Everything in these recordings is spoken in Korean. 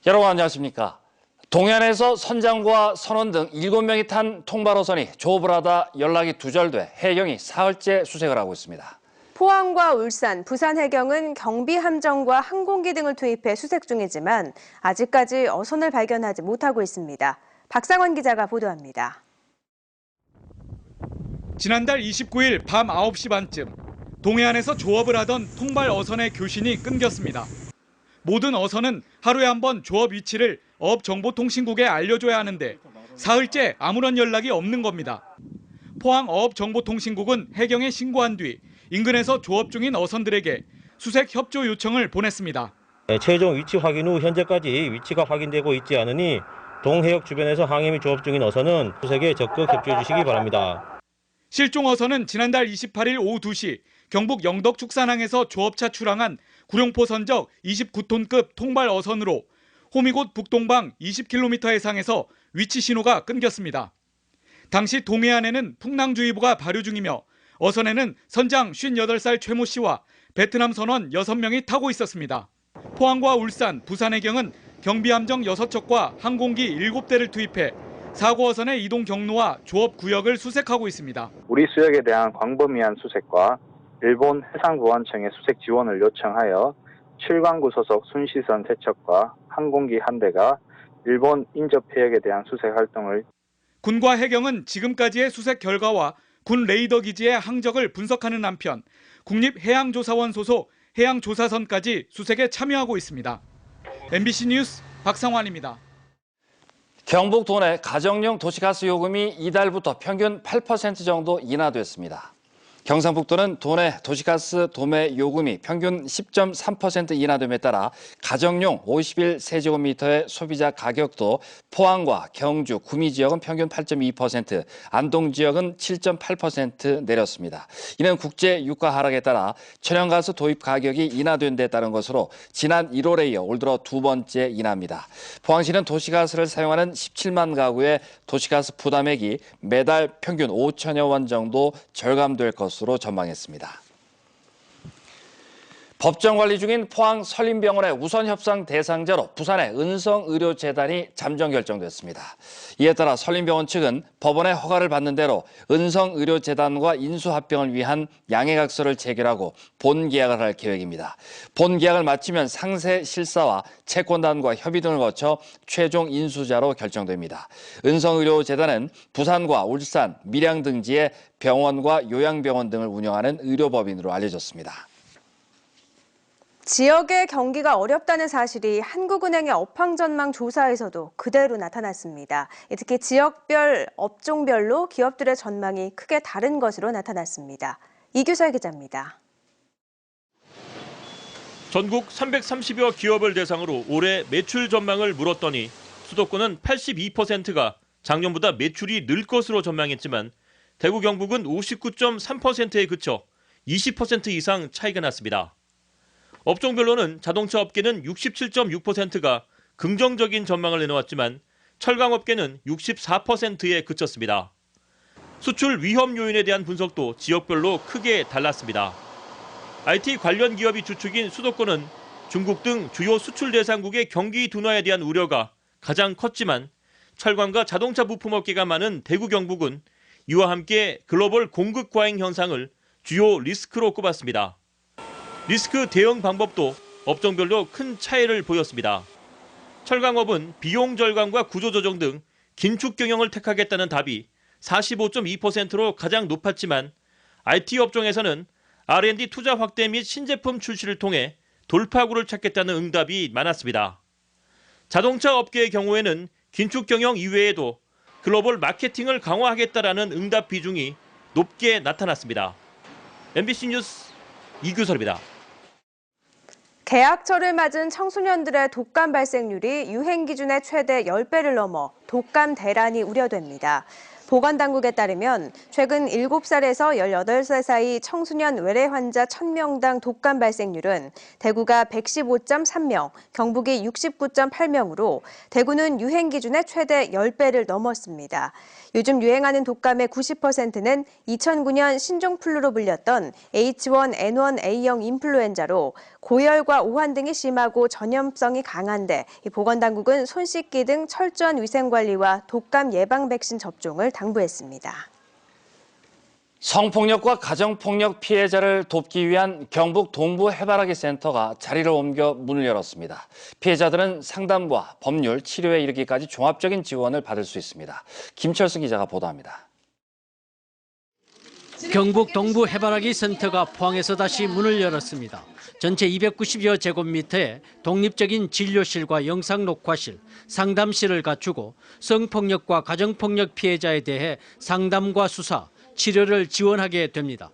여러분 안녕하십니까. 동해안에서 선장과 선원 등 7명이 탄 통발어선이 조업을 하다 연락이 두절돼 해경이 사흘째 수색을 하고 있습니다. 포항과 울산, 부산 해경은 경비함정과 항공기 등을 투입해 수색 중이지만 아직까지 어선을 발견하지 못하고 있습니다. 박상원 기자가 보도합니다. 지난달 29일 밤 9시 반쯤 동해안에서 조업을 하던 통발 어선의 교신이 끊겼습니다. 모든 어선은 하루에 한 번 조업 위치를 어업정보통신국에 알려줘야 하는데 사흘째 아무런 연락이 없는 겁니다. 포항 어업정보통신국은 해경에 신고한 뒤 인근에서 조업 중인 어선들에게 수색 협조 요청을 보냈습니다. 최종 위치 확인 후 현재까지 위치가 확인되고 있지 않으니 동해역 주변에서 항해 및 조업 중인 어선은 수색에 적극 협조해 주시기 바랍니다. 실종 어선은 지난달 28일 오후 2시 경북 영덕축산항에서 조업차 출항한 구룡포 선적 29톤급 통발 어선으로 호미곶 북동방 20km 해상에서 위치 신호가 끊겼습니다. 당시 동해안에는 풍랑주의보가 발효 중이며 어선에는 선장 58살 최모 씨와 베트남 선원 6명이 타고 있었습니다. 포항과 울산, 부산 해경은 경비함정 6척과 항공기 7대를 투입해 사고 어선의 이동 경로와 조업 구역을 수색하고 있습니다. 우리 수역에 대한 광범위한 수색과 일본 해상보안청의 수색 지원을 요청하여 칠광구 소속 순시선 3척과 항공기 1대가 일본 인접 해역에 대한 수색 활동을 군과 해경은 지금까지의 수색 결과와 군 레이더 기지의 항적을 분석하는 한편 국립해양조사원 소속 해양조사선까지 수색에 참여하고 있습니다. MBC 뉴스 박상환입니다. 경북 도내 가정용 도시가스 요금이 이달부터 평균 8% 정도 인하됐습니다. 경상북도는 도내 도시가스 도매 요금이 평균 10.3% 인하됨에 따라 가정용 51세제곱미터의 소비자 가격도 포항과 경주, 구미 지역은 평균 8.2%, 안동 지역은 7.8% 내렸습니다. 이는 국제 유가 하락에 따라 천연가스 도입 가격이 인하된 데 따른 것으로 지난 1월에 이어 올 들어 두 번째 인하입니다. 포항시는 도시가스를 사용하는 17만 가구의 도시가스 부담액이 매달 평균 5천여 원 정도 절감될 것으로 전망했습니다. 법정 관리 중인 포항 설림병원의 우선 협상 대상자로 부산의 은성의료재단이 잠정 결정됐습니다. 이에 따라 설림병원 측은 법원의 허가를 받는 대로 은성의료재단과 인수합병을 위한 양해각서를 체결하고 본계약을 할 계획입니다. 본계약을 마치면 상세 실사와 채권단과 협의 등을 거쳐 최종 인수자로 결정됩니다. 은성의료재단은 부산과 울산, 밀양 등지에 병원과 요양병원 등을 운영하는 의료법인으로 알려졌습니다. 지역의 경기가 어렵다는 사실이 한국은행의 업황전망 조사에서도 그대로 나타났습니다. 특히 지역별, 업종별로 기업들의 전망이 크게 다른 것으로 나타났습니다. 이규설 기자입니다. 전국 330여 기업을 대상으로 올해 매출 전망을 물었더니 수도권은 82%가 작년보다 매출이 늘 것으로 전망했지만 대구 경북은 59.3%에 그쳐 20% 이상 차이가 났습니다. 업종별로는 자동차 업계는 67.6%가 긍정적인 전망을 내놓았지만 철강업계는 64%에 그쳤습니다. 수출 위험 요인에 대한 분석도 지역별로 크게 달랐습니다. IT 관련 기업이 주축인 수도권은 중국 등 주요 수출 대상국의 경기 둔화에 대한 우려가 가장 컸지만 철강과 자동차 부품업계가 많은 대구 경북은 이와 함께 글로벌 공급 과잉 현상을 주요 리스크로 꼽았습니다. 리스크 대응 방법도 업종별로 큰 차이를 보였습니다. 철강업은 비용 절감과 구조 조정 등 긴축 경영을 택하겠다는 답이 45.2%로 가장 높았지만 IT 업종에서는 R&D 투자 확대 및 신제품 출시를 통해 돌파구를 찾겠다는 응답이 많았습니다. 자동차 업계의 경우에는 긴축 경영 이외에도 글로벌 마케팅을 강화하겠다라는 응답 비중이 높게 나타났습니다. MBC 뉴스 이규설입니다. 계약철을 맞은 청소년들의 독감 발생률이 유행 기준의 최대 10배를 넘어 독감 대란이 우려됩니다. 보건당국에 따르면 최근 7살에서 18살 사이 청소년 외래 환자 1000명당 독감 발생률은 대구가 115.3명, 경북이 69.8명으로 대구는 유행 기준의 최대 10배를 넘었습니다. 요즘 유행하는 독감의 90%는 2009년 신종플루로 불렸던 H1N1A형 인플루엔자로 고열과 오한 등이 심하고 전염성이 강한데 보건당국은 손 씻기 등 철저한 위생관리와 독감 예방 백신 접종을 당부했습니다. 성폭력과 가정폭력 피해자를 돕기 위한 경북 동부 해바라기 센터가 자리를 옮겨 문을 열었습니다. 피해자들은 상담과 법률, 치료에 이르기까지 종합적인 지원을 받을 수 있습니다. 김철승 기자가 보도합니다. 경북 동부 해바라기 센터가 포항에서 다시 문을 열었습니다. 전체 290여 제곱미터의 독립적인 진료실과 영상 녹화실, 상담실을 갖추고 성폭력과 가정폭력 피해자에 대해 상담과 수사, 치료를 지원하게 됩니다.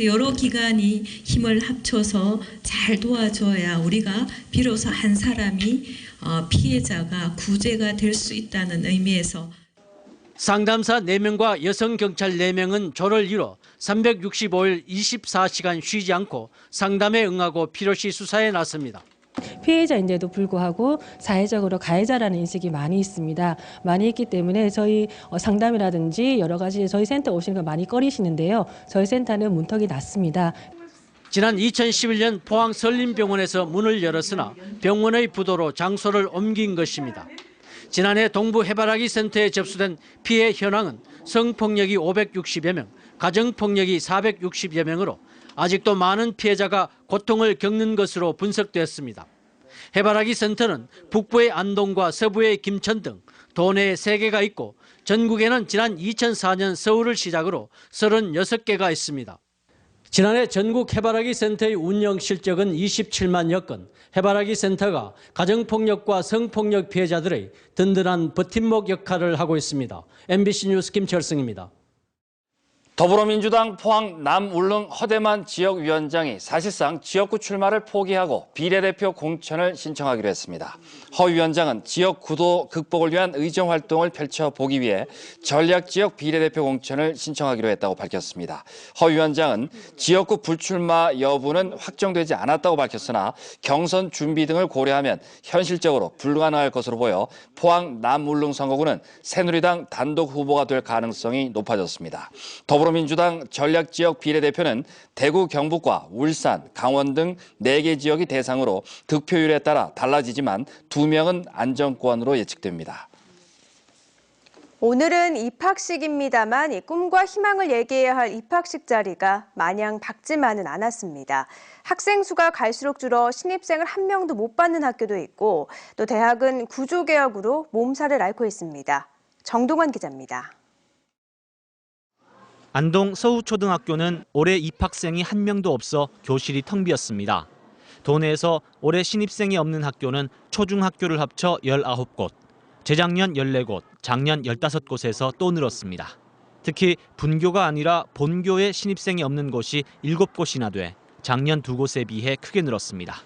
여러 기관이 힘을 합쳐서 잘 도와줘야 우리가 비로소 한 사람이 피해자가 구제가 될 수 있다는 의미에서 상담사 4명과 여성 경찰 4명은 조를 이뤄 365일 24시간 쉬지 않고 상담에 응하고 필요시 수사에 나섭니다. 피해자인데도 불구하고 사회적으로 가해자라는 인식이 많이 있습니다. 많이 있기 때문에 저희 상담이라든지 여러 가지 저희 센터 오시는 거 많이 꺼리시는데요. 저희 센터는 문턱이 낮습니다. 지난 2011년 포항 설림병원에서 문을 열었으나 병원의 부도로 장소를 옮긴 것입니다. 지난해 동부 해바라기 센터에 접수된 피해 현황은 성폭력이 560여 명, 가정폭력이 460여 명으로 아직도 많은 피해자가 고통을 겪는 것으로 분석되었습니다. 해바라기 센터는 북부의 안동과 서부의 김천 등 도내에 3개가 있고 전국에는 지난 2004년 서울을 시작으로 36개가 있습니다. 지난해 전국 해바라기 센터의 운영 실적은 27만여 건, 해바라기 센터가 가정폭력과 성폭력 피해자들의 든든한 버팀목 역할을 하고 있습니다. MBC 뉴스 김철승입니다. 더불어민주당 포항 남울릉 허대만 지역위원장이 사실상 지역구 출마를 포기하고 비례대표 공천을 신청하기로 했습니다. 허 위원장은 지역구도 극복을 위한 의정활동을 펼쳐보기 위해 전략지역 비례대표 공천을 신청하기로 했다고 밝혔습니다. 허 위원장은 지역구 불출마 여부는 확정되지 않았다고 밝혔으나 경선 준비 등을 고려하면 현실적으로 불가능할 것으로 보여 포항 남울릉 선거구는 새누리당 단독 후보가 될 가능성이 높아졌습니다. 더불어민주당 전략지역 비례대표는 대구, 경북과 울산, 강원 등 4개 지역이 대상으로 득표율에 따라 달라지지만 2명은 안정권으로 예측됩니다. 오늘은 입학식입니다만 꿈과 희망을 얘기해야 할 입학식 자리가 마냥 밝지만은 않았습니다. 학생 수가 갈수록 줄어 신입생을 한 명도 못 받는 학교도 있고 또 대학은 구조개혁으로 몸살을 앓고 있습니다. 정동환 기자입니다. 안동 서우초등학교는 올해 입학생이 한 명도 없어 교실이 텅 비었습니다. 도내에서 올해 신입생이 없는 학교는 초중학교를 합쳐 19곳, 재작년 14곳, 작년 15곳에서 또 늘었습니다. 특히 분교가 아니라 본교에 신입생이 없는 곳이 7곳이나 돼 작년 2곳에 비해 크게 늘었습니다.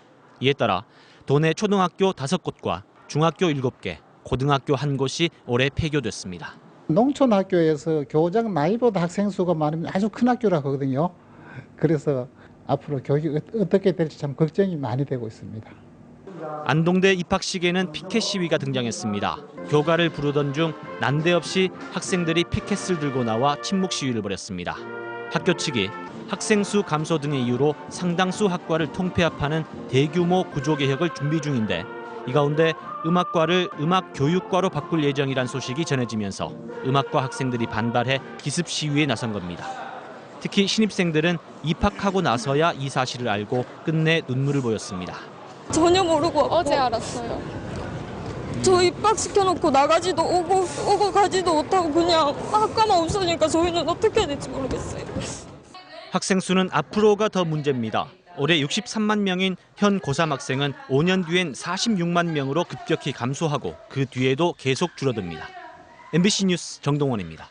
이에 따라 도내 초등학교 5곳과 중학교 7개, 고등학교 1곳이 올해 폐교됐습니다. 농촌 학교에서 교장 나이보다 학생 수가 많으면 아주 큰 학교라고 하거든요. 그래서 앞으로 교육이 어떻게 될지 참 걱정이 많이 되고 있습니다. 안동대 입학식에는 피켓 시위가 등장했습니다. 교가를 부르던 중 난데없이 학생들이 피켓을 들고 나와 침묵 시위를 벌였습니다. 학교 측이 학생 수 감소 등의 이유로 상당수 학과를 통폐합하는 대규모 구조개혁을 준비 중인데 이 가운데 음악과를 음악교육과로 바꿀 예정이란 소식이 전해지면서 음악과 학생들이 반발해 기습 시위에 나선 겁니다. 특히 신입생들은 입학하고 나서야 이 사실을 알고 끝내 눈물을 보였습니다. 전혀 모르고 어제 알았어요. 저 입학시켜놓고 나가지도 오고 가지도 못하고 그냥 학과만 없으니까 저희는 어떻게 해야 될지 모르겠어요. 학생 수는 앞으로가 더 문제입니다. 올해 63만 명인 현 고3 학생은 5년 뒤엔 46만 명으로 급격히 감소하고 그 뒤에도 계속 줄어듭니다. MBC 뉴스 정동원입니다.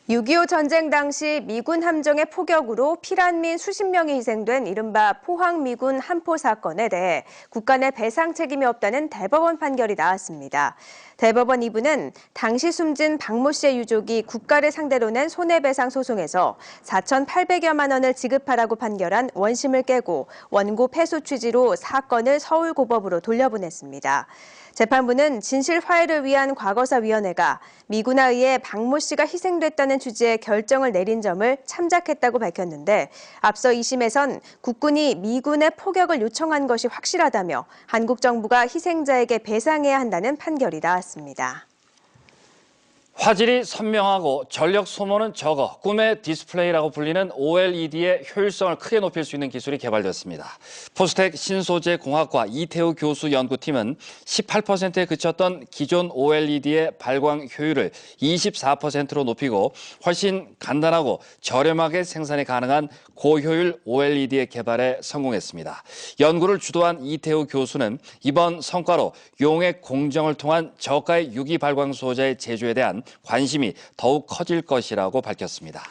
6.25 전쟁 당시 미군 함정의 포격으로 피난민 수십 명이 희생된 이른바 포항 미군 한포 사건에 대해 국가 내 배상 책임이 없다는 대법원 판결이 나왔습니다. 대법원 2부는 당시 숨진 박모 씨의 유족이 국가를 상대로 낸 손해배상 소송에서 4,800여만 원을 지급하라고 판결한 원심을 깨고 원고 패소 취지로 사건을 서울고법으로 돌려보냈습니다. 재판부는 진실 화해를 위한 과거사위원회가 미군에 의해 박모 씨가 희생됐다는 취지의 결정을 내린 점을 참작했다고 밝혔는데 앞서 2심에선 국군이 미군의 포격을 요청한 것이 확실하다며 한국 정부가 희생자에게 배상해야 한다는 판결이 나왔습니다. 화질이 선명하고 전력 소모는 적어 꿈의 디스플레이라고 불리는 OLED의 효율성을 크게 높일 수 있는 기술이 개발됐습니다. 포스텍 신소재공학과 이태우 교수 연구팀은 18%에 그쳤던 기존 OLED의 발광 효율을 24%로 높이고 훨씬 간단하고 저렴하게 생산이 가능한 고효율 OLED의 개발에 성공했습니다. 연구를 주도한 이태우 교수는 이번 성과로 용액 공정을 통한 저가의 유기 발광 소재의 제조에 대한 관심이 더욱 커질 것이라고 밝혔습니다.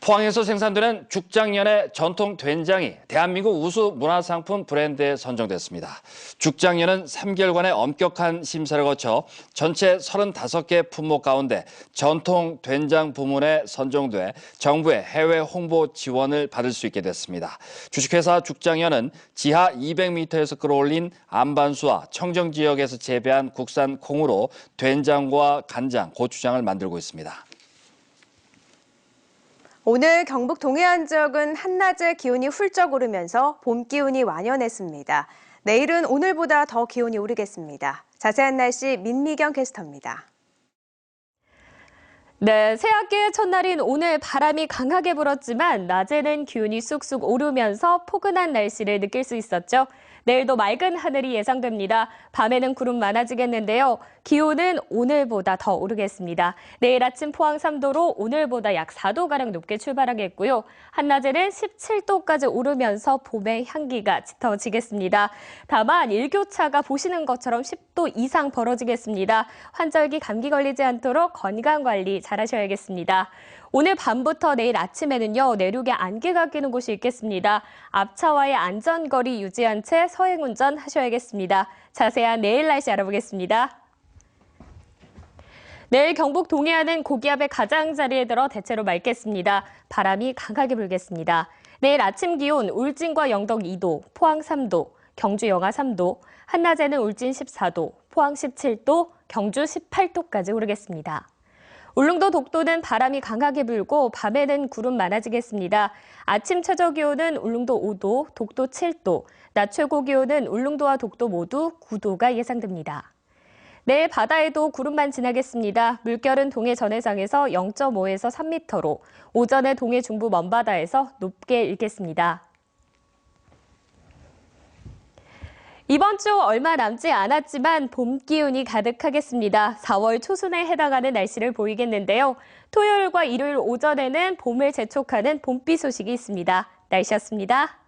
포항에서 생산되는 죽장년의 전통 된장이 대한민국 우수 문화상품 브랜드에 선정됐습니다. 죽장년은 3개월간의 엄격한 심사를 거쳐 전체 35개 품목 가운데 전통 된장 부문에 선정돼 정부의 해외 홍보 지원을 받을 수 있게 됐습니다. 주식회사 죽장년은 지하 200m에서 끌어올린 안반수와 청정 지역에서 재배한 국산 콩으로 된장과 간장, 고추장을 만들고 있습니다. 오늘 경북 동해안 지역은 한낮에 기온이 훌쩍 오르면서 봄 기운이 완연했습니다. 내일은 오늘보다 더 기온이 오르겠습니다. 자세한 날씨 민미경 캐스터입니다. 네, 새학기의 첫날인 오늘 바람이 강하게 불었지만 낮에는 기온이 쑥쑥 오르면서 포근한 날씨를 느낄 수 있었죠. 내일도 맑은 하늘이 예상됩니다. 밤에는 구름 많아지겠는데요. 기온은 오늘보다 더 오르겠습니다. 내일 아침 포항 3도로 오늘보다 약 4도가량 높게 출발하겠고요. 한낮에는 17도까지 오르면서 봄의 향기가 짙어지겠습니다. 다만 일교차가 보시는 것처럼 10도 이상 벌어지겠습니다. 환절기 감기 걸리지 않도록 건강관리 잘 하셔야겠습니다. 오늘 밤부터 내일 아침에는요, 내륙에 안개가 끼는 곳이 있겠습니다. 앞차와의 안전거리 유지한 채 서행운전 하셔야겠습니다. 자세한 내일 날씨 알아보겠습니다. 내일 경북 동해안은 고기압의 가장자리에 들어 대체로 맑겠습니다. 바람이 강하게 불겠습니다. 내일 아침 기온 울진과 영덕 2도, 포항 3도, 경주 영하 3도, 한낮에는 울진 14도, 포항 17도, 경주 18도까지 오르겠습니다. 울릉도 독도는 바람이 강하게 불고 밤에는 구름 많아지겠습니다. 아침 최저 기온은 울릉도 5도, 독도 7도, 낮 최고 기온은 울릉도와 독도 모두 9도가 예상됩니다. 내일 바다에도 구름만 지나겠습니다. 물결은 동해 전해상에서 0.5에서 3m로, 오전에 동해 중부 먼바다에서 높게 일겠습니다. 이번 주 얼마 남지 않았지만 봄 기운이 가득하겠습니다. 4월 초순에 해당하는 날씨를 보이겠는데요. 토요일과 일요일 오전에는 봄을 재촉하는 봄비 소식이 있습니다. 날씨였습니다.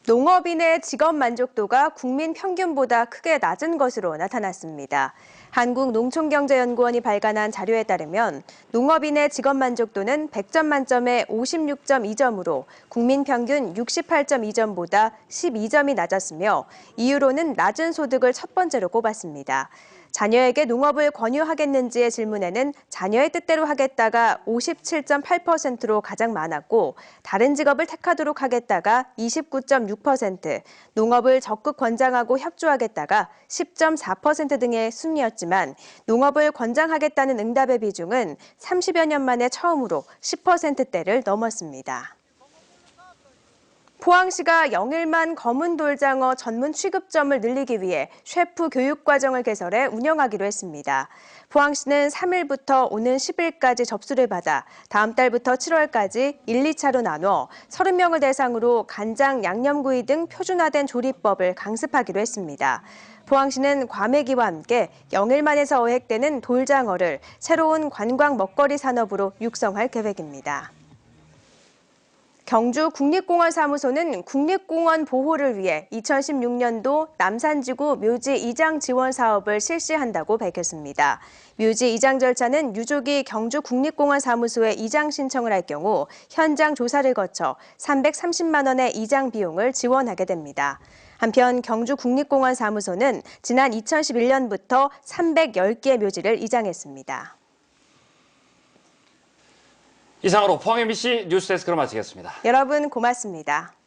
농업인의 직업 만족도가 국민 평균보다 크게 낮은 것으로 나타났습니다. 한국농촌경제연구원이 발간한 자료에 따르면 농업인의 직업 만족도는 100점 만점에 56.2점으로 국민 평균 68.2점보다 12점이 낮았으며 이유로는 낮은 소득을 첫 번째로 꼽았습니다. 자녀에게 농업을 권유하겠는지의 질문에는 자녀의 뜻대로 하겠다가 57.8%로 가장 많았고 다른 직업을 택하도록 하겠다가 29.6%, 농업을 적극 권장하고 협조하겠다가 10.4% 등의 순이었지만 농업을 권장하겠다는 응답의 비중은 30여 년 만에 처음으로 10%대를 넘었습니다. 포항시가 영일만 검은 돌장어 전문 취급점을 늘리기 위해 셰프 교육과정을 개설해 운영하기로 했습니다. 포항시는 3일부터 오는 10일까지 접수를 받아 다음 달부터 7월까지 1, 2차로 나눠 30명을 대상으로 간장, 양념구이 등 표준화된 조리법을 강습하기로 했습니다. 포항시는 과메기와 함께 영일만에서 어획되는 돌장어를 새로운 관광 먹거리 산업으로 육성할 계획입니다. 경주 국립공원사무소는 국립공원 보호를 위해 2016년도 남산지구 묘지 이장 지원 사업을 실시한다고 밝혔습니다. 묘지 이장 절차는 유족이 경주 국립공원사무소에 이장 신청을 할 경우 현장 조사를 거쳐 330만 원의 이장 비용을 지원하게 됩니다. 한편 경주 국립공원사무소는 지난 2011년부터 310개의 묘지를 이장했습니다. 이상으로 포항 MBC 뉴스데스크를 마치겠습니다. 여러분 고맙습니다.